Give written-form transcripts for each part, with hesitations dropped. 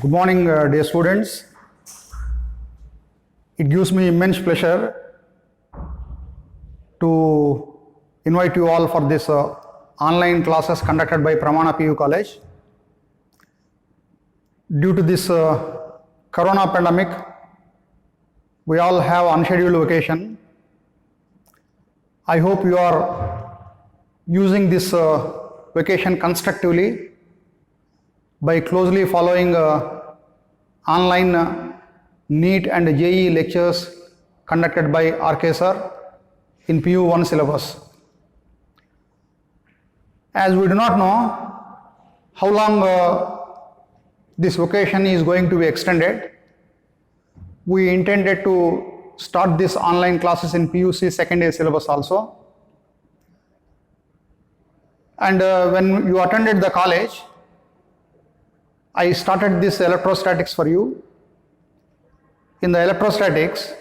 Good morning, dear students. It gives me immense pleasure to invite you all for this online classes conducted by Pramana PU College. Due to this corona pandemic, we all have unscheduled vacation. I hope you are using this vacation constructively by closely following online NEET and JEE lectures conducted by RK sir in PU1 syllabus. As we do not know how long this vacation is going to be extended, we intended to start this online classes in PUC second year syllabus also. And when you attended the college, I started this electrostatics for you. In the electrostatics,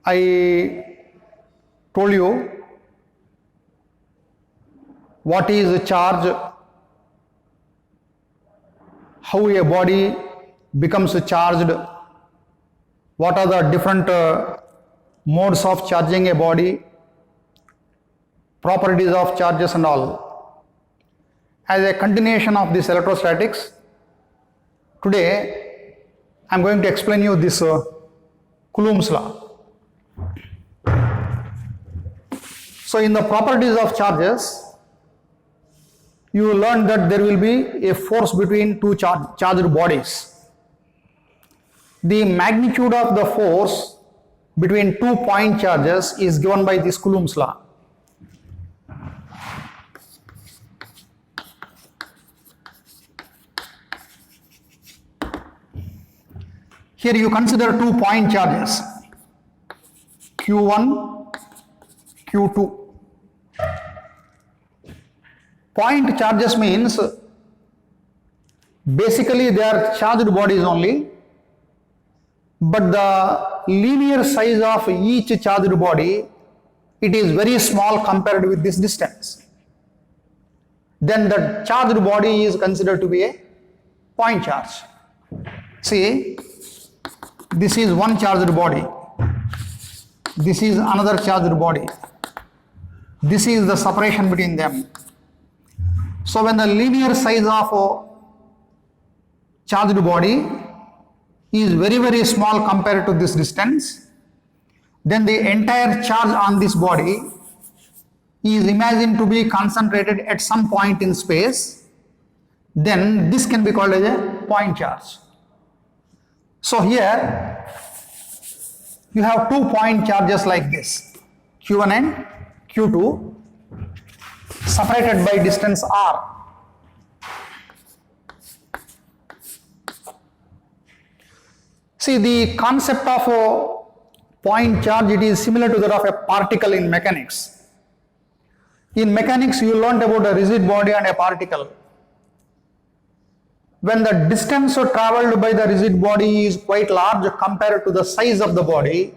I told you what is a charge, how a body becomes charged, what are the different modes of charging a body, properties of charges and all. As a continuation of this electrostatics, today I am going to explain you this Coulomb's law. So in the properties of charges, you will learn that there will be a force between two charged bodies. The magnitude of the force between 2 point charges is given by this Coulomb's law. Here you consider 2 point charges, Q1, Q2. Point charges means basically they are charged bodies only, but the linear size of each charged body, it is very small compared with this distance. Then the charged body is considered to be a point charge. See, this is one charged body. This is another charged body. This is the separation between them. So when the linear size of a charged body is very, very small compared to this distance, then the entire charge on this body is imagined to be concentrated at some point in space. Then this can be called as a point charge. So here you have 2 point charges like this, Q1 and Q2, separated by distance r. See, the concept of a point charge, it is similar to that of a particle in mechanics. In mechanics, you learned about a rigid body and a particle. When the distance traveled by the rigid body is quite large compared to the size of the body,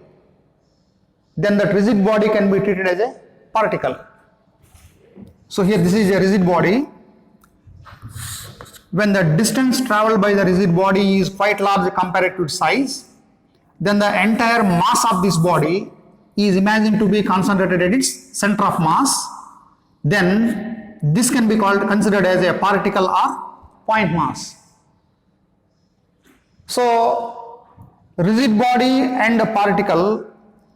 then that rigid body can be treated as a particle. So here this is a rigid body. When the distance traveled by the rigid body is quite large compared to its size, then the entire mass of this body is imagined to be concentrated at its center of mass. Then this can be considered as a particle or point mass. So rigid body and a particle,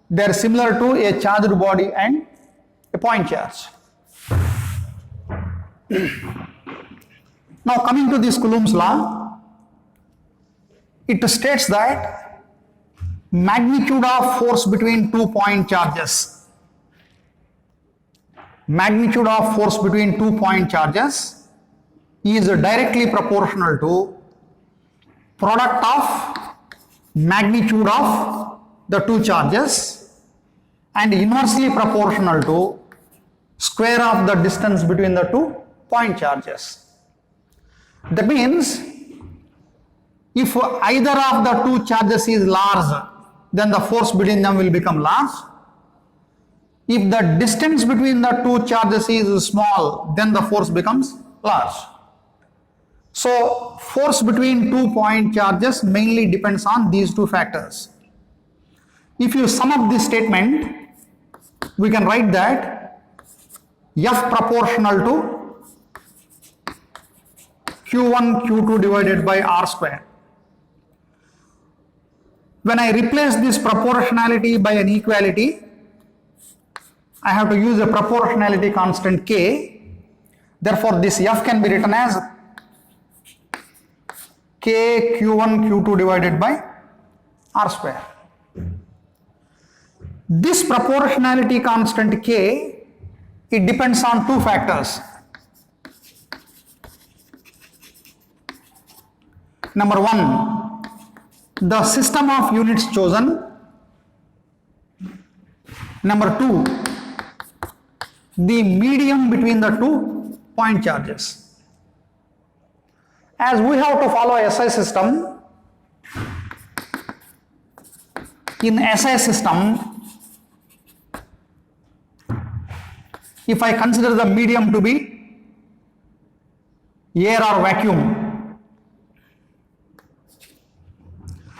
they are similar to a charged body and a point charge. Now coming to this Coulomb's law, it states that magnitude of force between 2 point charges, magnitude of force between 2 point charges is directly proportional to product of magnitude of the two charges and inversely proportional to square of the distance between the 2 point charges. That means if either of the two charges is large, then the force between them will become large. If the distance between the two charges is small, then the force becomes large. So force between 2 point charges mainly depends on these two factors. If you sum up this statement, we can write that F proportional to Q1 Q2 divided by R square. When I replace this proportionality by an equality, I have to use a proportionality constant K. Therefore, this F can be written as K Q1 Q2 divided by R square. This proportionality constant K, it depends on two factors. Number one, the system of units chosen. Number two, the medium between the 2 point charges. As we have to follow SI system, in SI system, if I consider the medium to be air or vacuum,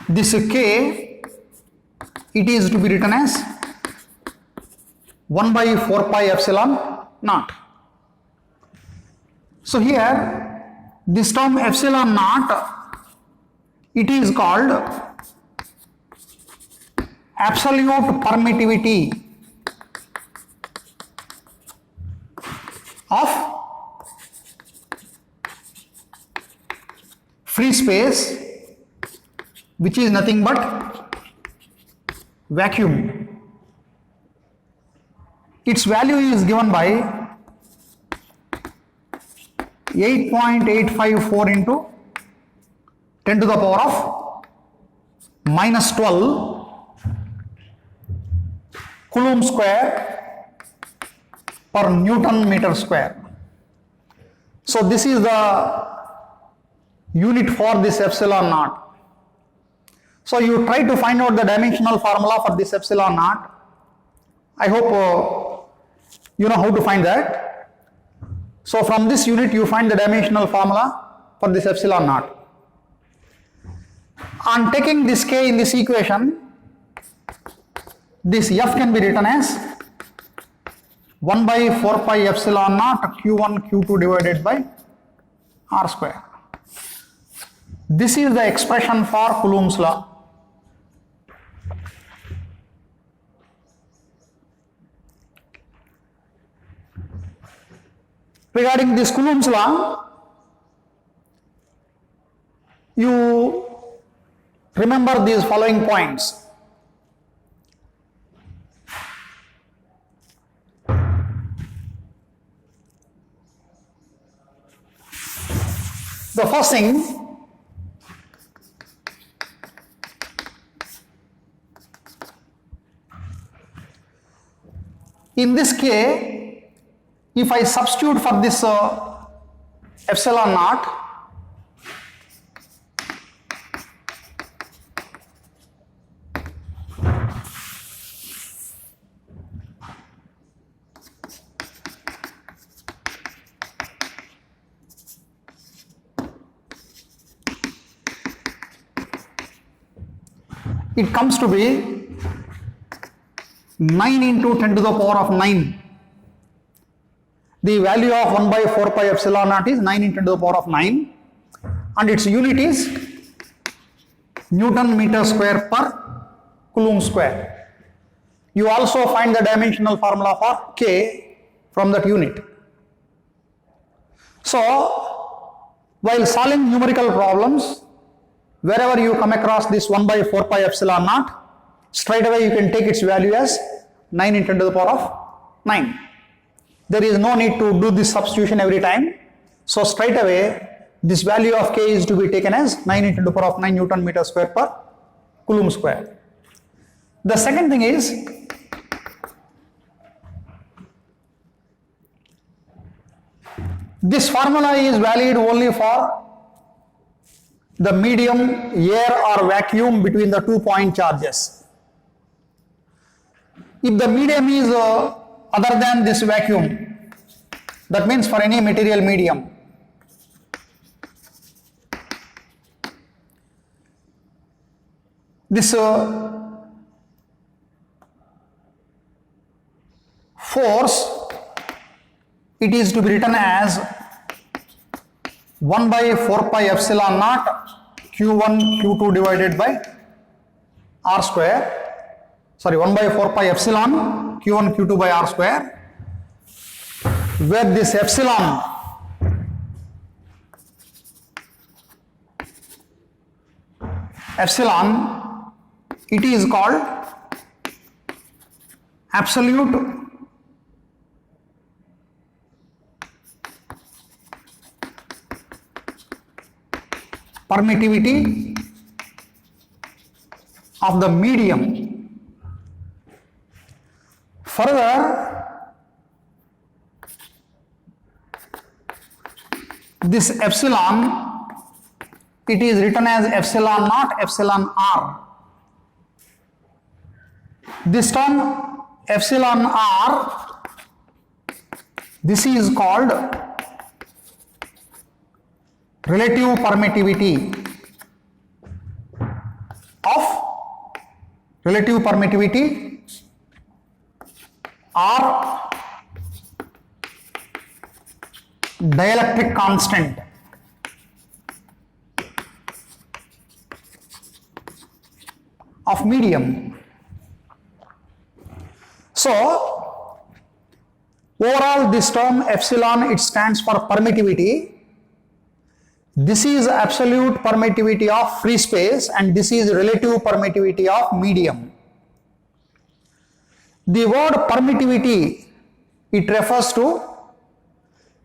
this K, it is to be written as 1 by 4 pi epsilon naught. So here, this term epsilon naught, it is called absolute permittivity of free space, which is nothing but vacuum. Its value is given by 8.854 into 10 to the power of minus 12 Coulomb square per Newton meter square. So this is the unit for this epsilon naught. So you try to find out the dimensional formula for this epsilon naught. I hope you know how to find that. So from this unit you find the dimensional formula for this epsilon naught. On taking this K in this equation, this F can be written as 1 by 4 pi epsilon naught Q1 Q2 divided by R square. This is the expression for Coulomb's law. Regarding this Coulomb's law, you remember these following points. The first thing, in this K, if I substitute for this epsilon naught, it comes to be 9 into 10 to the power of 9. The value of 1 by 4 pi epsilon naught is 9 into 10 to the power of 9, and its unit is Newton meter square per Coulomb square. You also find the dimensional formula for K from that unit. So, while solving numerical problems, wherever you come across this 1 by 4 pi epsilon naught, straight away you can take its value as 9 into 10 to the power of 9. There is no need to do this substitution every time. So straight away, this value of K is to be taken as 9 into 10 to the power of 9 Newton meter square per Coulomb square. The second thing is, this formula is valid only for the medium, air or vacuum between the 2 point charges. If the medium is other than this vacuum. That means for any material medium. This force, it is to be written as 1 by 4 pi epsilon naught Q1 Q2 divided by R square. Sorry, 1 by 4 pi epsilon Q1 Q2 by R square, where this epsilon it is called absolute permittivity of the medium. Further, this epsilon, it is written as epsilon naught epsilon r. This term epsilon r, this is called relative permittivity or dielectric constant. Of medium. So, overall this term epsilon, it stands for permittivity. This is absolute permittivity of free space and this is relative permittivity of medium. The word permittivity, it refers to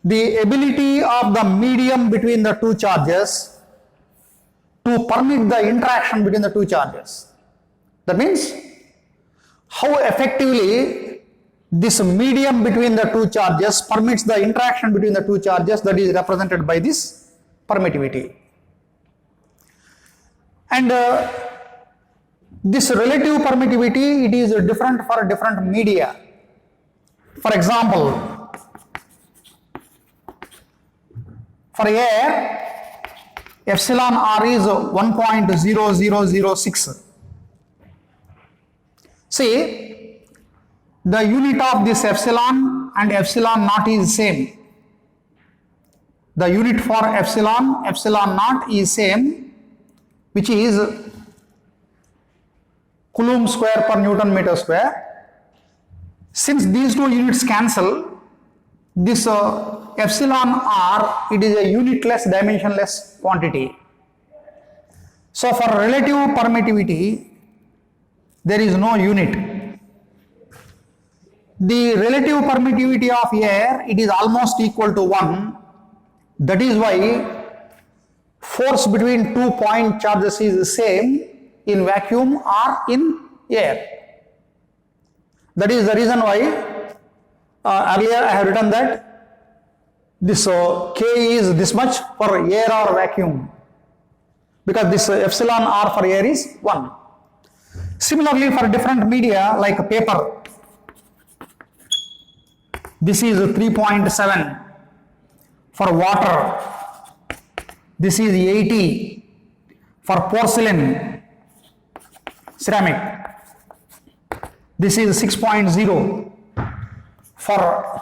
the ability of the medium between the two charges to permit the interaction between the two charges. That means how effectively this medium between the two charges permits the interaction between the two charges, that is represented by this permittivity. And this relative permittivity, it is different for different media. For example, for air, epsilon r is 1.0006. See, the unit of this epsilon and epsilon naught is same. The unit for epsilon naught is same, which is Coulomb square per Newton meter square. Since these two units cancel, this epsilon r, it is a unitless, dimensionless quantity. So for relative permittivity, there is no unit. The relative permittivity of air, it is almost equal to 1. That is why force between 2 point charges is the same in vacuum or in air. That is the reason why earlier I have written that this K is this much for air or vacuum, because this epsilon r for air is 1. Similarly, for different media like paper, this is 3.7. For water, this is 80. For porcelain, ceramic, this is 6.0. For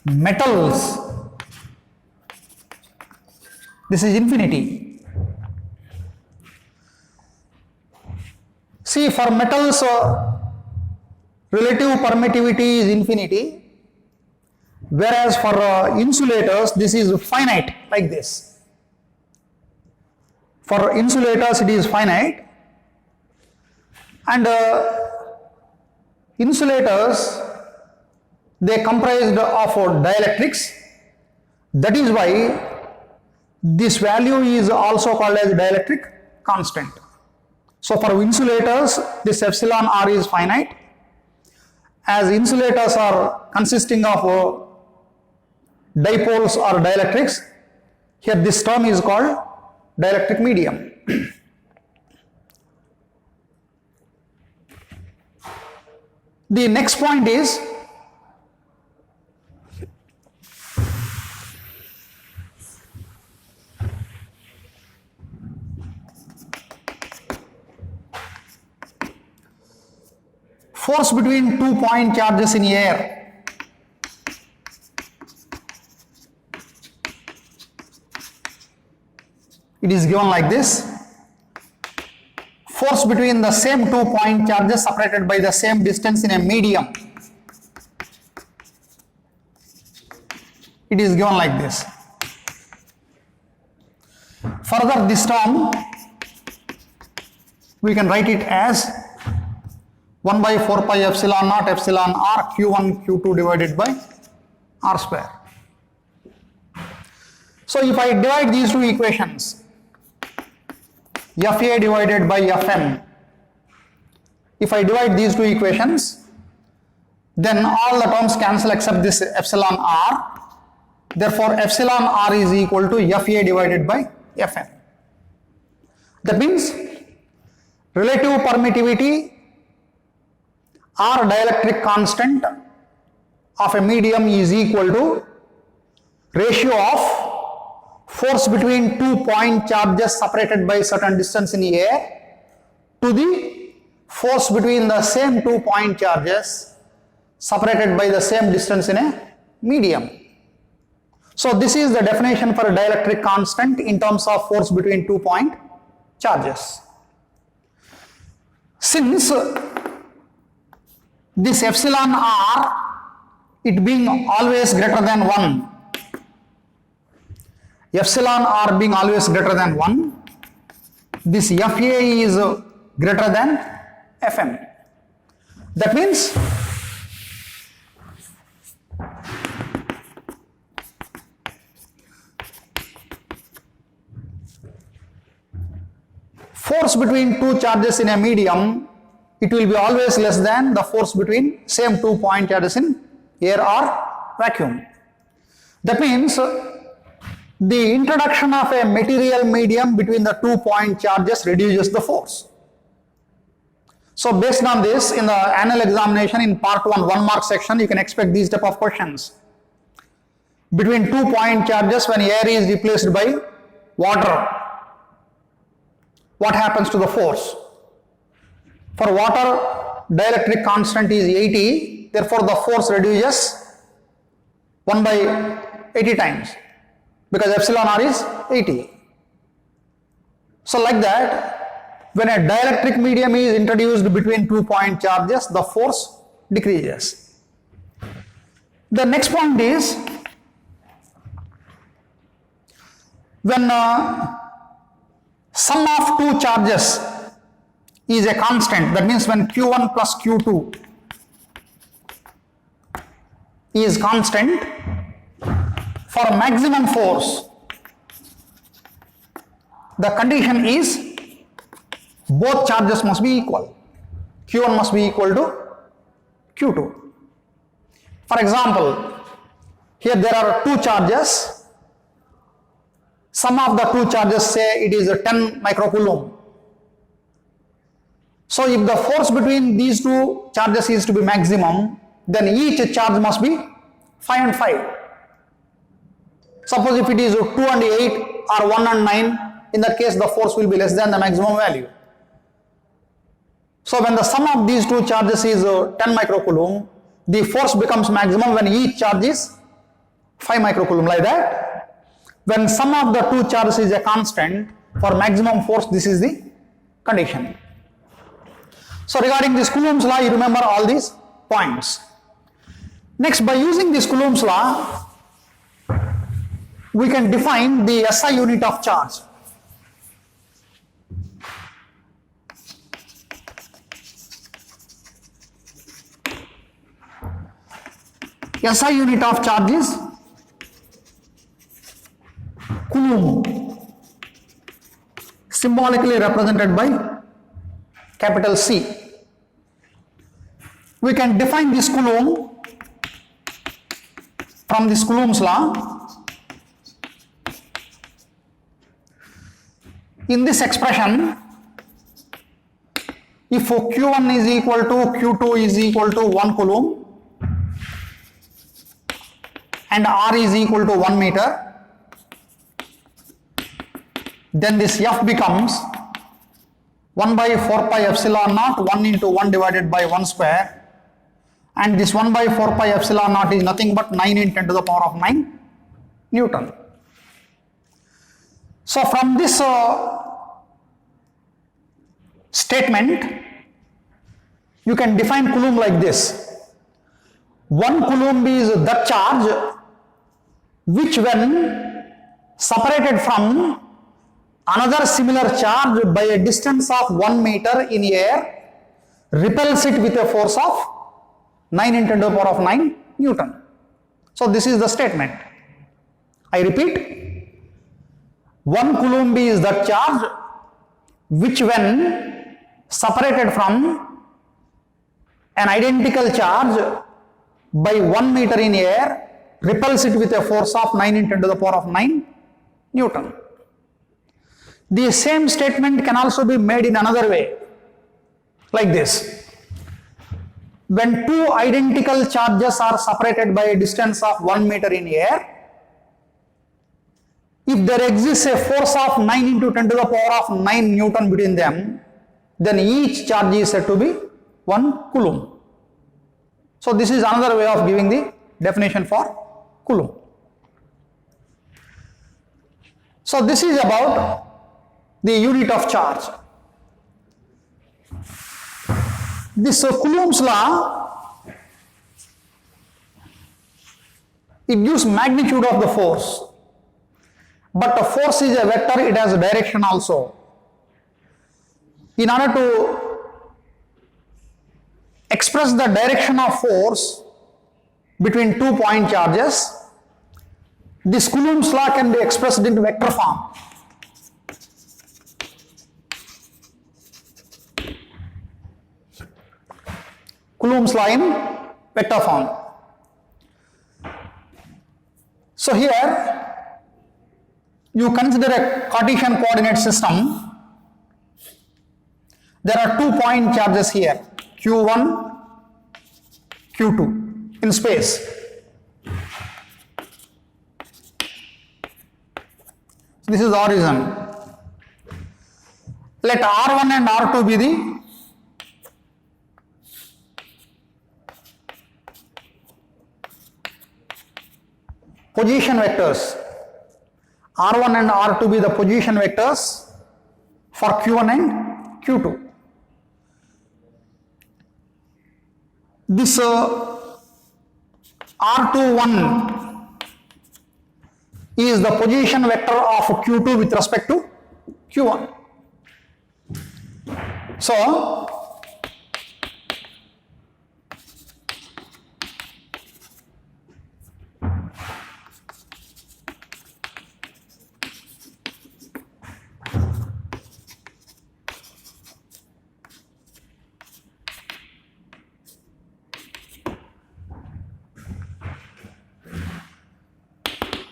metals, this is infinity. See, for metals, relative permittivity is infinity. Whereas for insulators, this is finite, like this. For insulators, it is finite. And insulators, they comprised of dielectrics. That is why this value is also called as dielectric constant. So for insulators, this epsilon r is finite. As insulators are consisting of dipoles or dielectrics, here this term is called dielectric medium. The next point is force between 2 point charges in air. It is given like this. Force between the same 2 point charges separated by the same distance in a medium. It is given like this. Further, this term we can write it as 1 by 4 pi epsilon naught epsilon r q1 q2 divided by r square. So if I divide these two equations, Fa divided by Fm, if I divide these two equations, then all the terms cancel except this epsilon r. Therefore, epsilon r is equal to Fa divided by Fm. That means relative permittivity or dielectric constant of a medium is equal to ratio of force between 2 point charges separated by certain distance in the air to the force between the same 2 point charges separated by the same distance in a medium. So this is the definition for a dielectric constant in terms of force between 2 point charges. Since this epsilon r, it being always greater than 1, epsilon r being always greater than 1, this Fa is greater than Fm. That means force between two charges in a medium, it will be always less than the force between same 2 point charges in air or vacuum. That means the introduction of a material medium between the 2 point charges reduces the force. So based on this, in the annual examination in part 1 mark section, you can expect these type of questions. Between 2 point charges, when air is replaced by water, what happens to the force? For water, dielectric constant is 80, therefore the force reduces 1 by 80 times because epsilon r is 80. So like that, when a dielectric medium is introduced between 2 point charges, the force decreases. The next point is when sum of two charges is a constant, that means when q1 plus q2 is constant, for maximum force, the condition is both charges must be equal. q1 must be equal to q2. For example, here there are two charges. Sum of the two charges, say it is 10 microcoulomb. So if the force between these two charges is to be maximum, then each charge must be 5 and 5. Suppose if it is 2 and 8 or 1 and 9, in that case the force will be less than the maximum value. So when the sum of these two charges is 10 microcoulomb, the force becomes maximum when each charge is 5 microcoulomb, like that. When sum of the two charges is a constant, for maximum force this is the condition. So regarding this Coulomb's law, you remember all these points. Next, by using this Coulomb's law, we can define the SI unit of charge. SI unit of charge is Coulomb, symbolically represented by capital C. We can define this Coulomb from this Coulomb's law. In this expression, if Q1 is equal to Q2 is equal to 1 Coulomb and R is equal to 1 meter, then this F becomes 1 by 4 pi epsilon naught 1 into 1 divided by 1 square and this 1 by 4 pi epsilon naught is nothing but 9 in 10 to the power of 9 Newton. So from this statement, you can define Coulomb like this. 1 Coulomb is that charge which, when separated from another similar charge by a distance of 1 meter in air, repels it with a force of 9 in 10 to the power of 9 Newton. So this is the statement. I repeat, 1 Coulomb is that charge which, when separated from an identical charge by 1 meter in air, repels it with a force of 9 in 10 to the power of 9 Newton. The same statement can also be made in another way, like this. When two identical charges are separated by a distance of 1 meter in air, if there exists a force of 9 into 10 to the power of 9 Newton between them, then each charge is said to be 1 Coulomb. So this is another way of giving the definition for Coulomb. So this is about the unit of charge. This Coulomb's law, it gives magnitude of the force, but the force is a vector, it has a direction also. In order to express the direction of force between 2 point charges, this Coulomb's law can be expressed in vector form. Coulomb's law in vector form. So here you consider a Cartesian coordinate system. There are 2 point charges here, Q1, Q2 in space. This is the origin. Let R1 and R2 be the position vectors. R1 and R2 be the position vectors for Q1 and Q2. This R21 is the position vector of Q2 with respect to Q1. So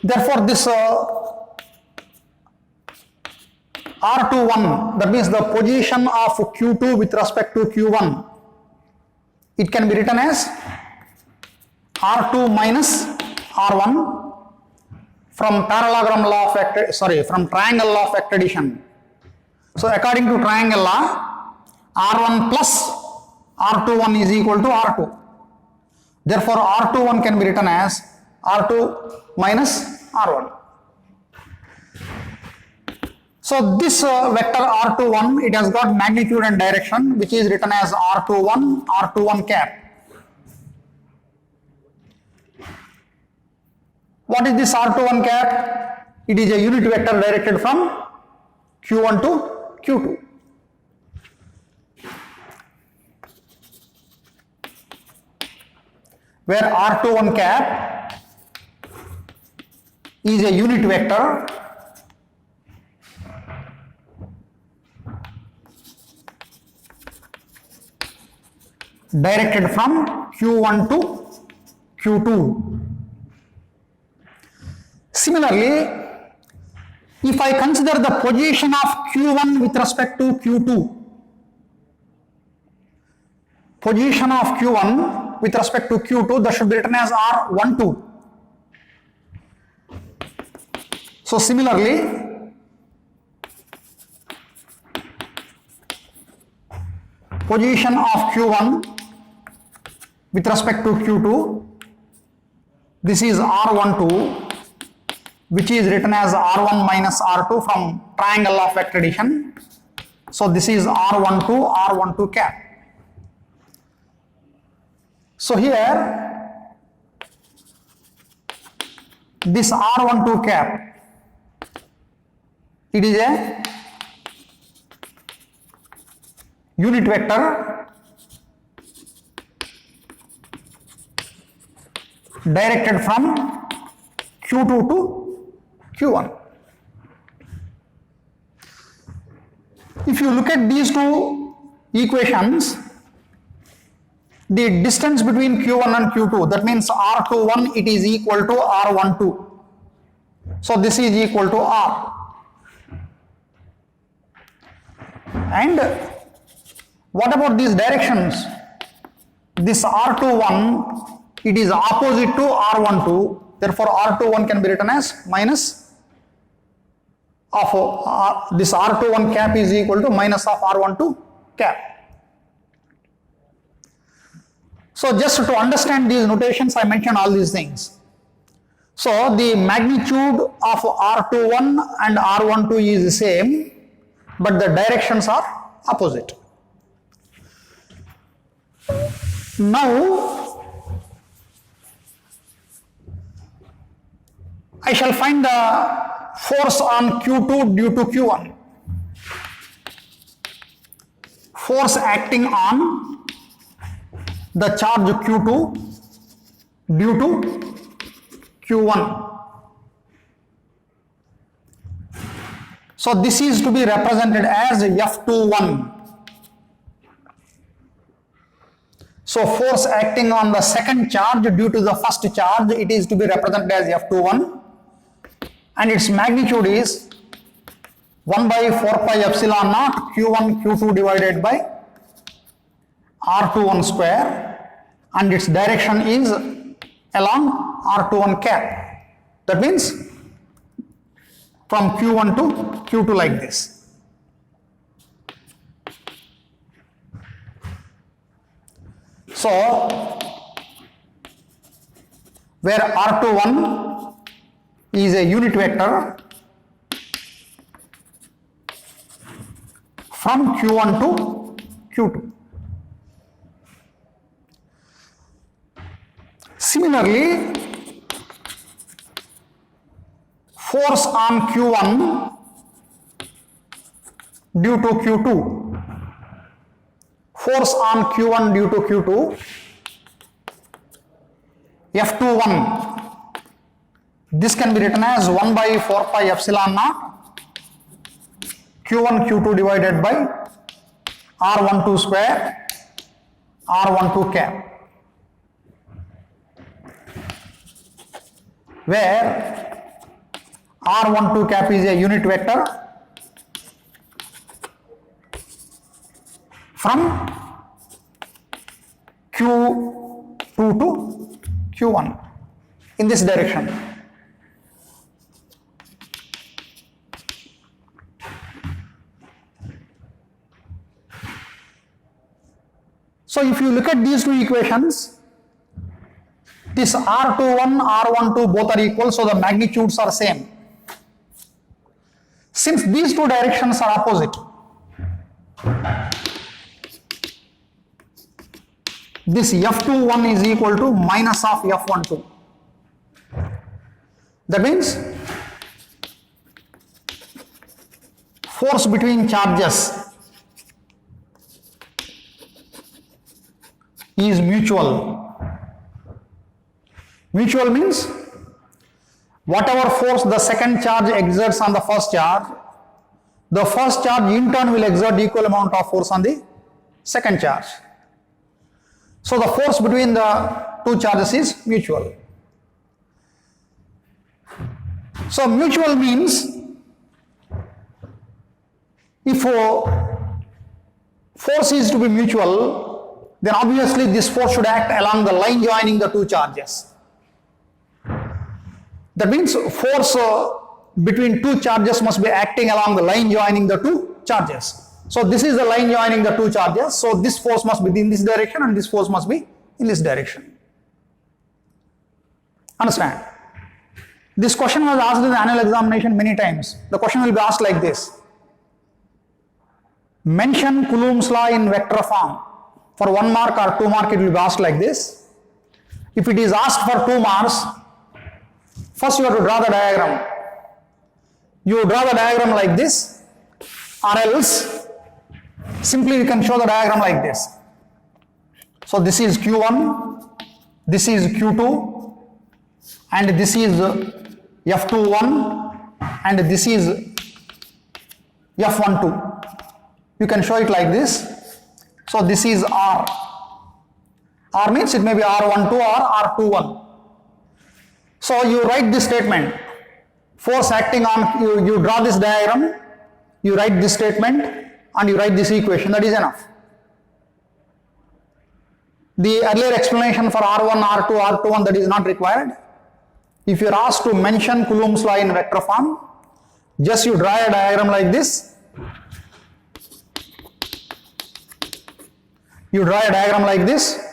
therefore, this R21, that means the position of Q2 with respect to Q1, it can be written as R2 minus R1 from parallelogram law of from triangle law of vector addition. So according to triangle law, R1 plus R21 is equal to R2. Therefore, R21 can be written as R2 minus R1. So this vector R21, it has got magnitude and direction, which is written as R21, R21 cap. What is this R21 cap? It is a unit vector directed from Q1 to Q2. Where R21 cap is a unit vector directed from Q1 to Q2. Similarly, if I consider the position of Q1 with respect to Q2, position of Q1 with respect to Q2, that should be written as R12. So similarly, position of Q1 with respect to Q2. This is R12, which is written as R1 minus R2 from triangle of vector addition. So this is R12, R12 cap. So here, this R12 cap, it is a unit vector directed from Q2 to Q1. If you look at these two equations, the distance between Q1 and Q2, that means R21, it is equal to R12. So this is equal to R. And what about these directions? This R21, it is opposite to R12. Therefore, R21 can be written as minus of this R21 cap is equal to minus of R12 cap. So just to understand these notations, I mentioned all these things. So the magnitude of R21 and R12 is the same, but the directions are opposite. Now, I shall find the force on Q2 due to Q1. Force acting on the charge Q2 due to Q1. So this is to be represented as F21. So force acting on the second charge due to the first charge, it is to be represented as F21, and its magnitude is 1 by 4 pi epsilon naught Q1 Q2 divided by R21 square, and its direction is along R21 cap. That means from Q1 to Q2 like this. So where R21 is a unit vector from Q1 to Q2. Similarly, force on Q1 due to Q2. Force on Q1 due to Q2, F21. This can be written as 1 by 4 pi epsilon naught Q1 Q2 divided by R12 square R12 cap, where R12 cap is a unit vector from Q2 to Q1 in this direction. So if you look at these two equations, this R21, R12 both are equal, so the magnitudes are same. Since these two directions are opposite, this F21 is equal to minus of F12. That means force between charges is mutual. Mutual means whatever force the second charge exerts on the first charge in turn will exert equal amount of force on the second charge. So the force between the two charges is mutual. So mutual means if force is to be mutual, then obviously this force should act along the line joining the two charges. That means force between two charges must be acting along the line joining the two charges. So this is the line joining the two charges. So this force must be in this direction and this force must be in this direction. Understand? This question was asked in the annual examination many times. The question will be asked like this. Mention Coulomb's law in vector form. For 1 mark or 2 mark, it will be asked like this. If it is asked for 2 marks, first you have to draw the diagram. You draw the diagram like this, or else simply you can show the diagram like this. So this is Q1, this is Q2, and this is F21, and this is F12. You can show it like this. So this is R. R means it may be R12 or R21. So you write this statement. Force acting on, you draw this diagram, you write this statement, and you write this equation. That is enough. The earlier explanation for R1, R2, R21, that is not required. If you are asked to mention Coulomb's law in vector form, just you draw a diagram like this. You draw a diagram like this.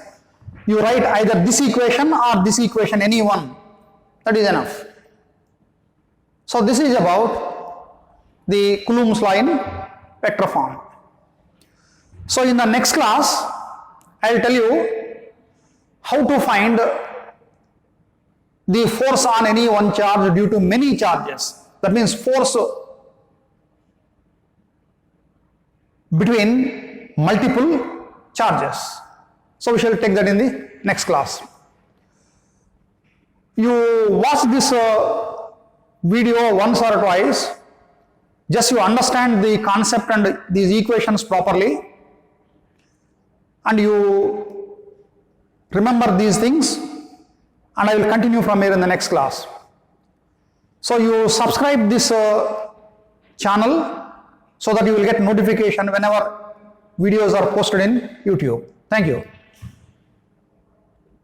You write either this equation or this equation, any one. That is enough. So this is about the Coulomb's law in vector form. So in the next class, I will tell you how to find the force on any one charge due to many charges. That means force between multiple charges. So we shall take that in the next class. You watch this video once or twice, just you understand the concept and these equations properly, and you remember these things, and I will continue from here in the next class. So you subscribe this channel so that you will get notification whenever videos are posted in YouTube. Thank you.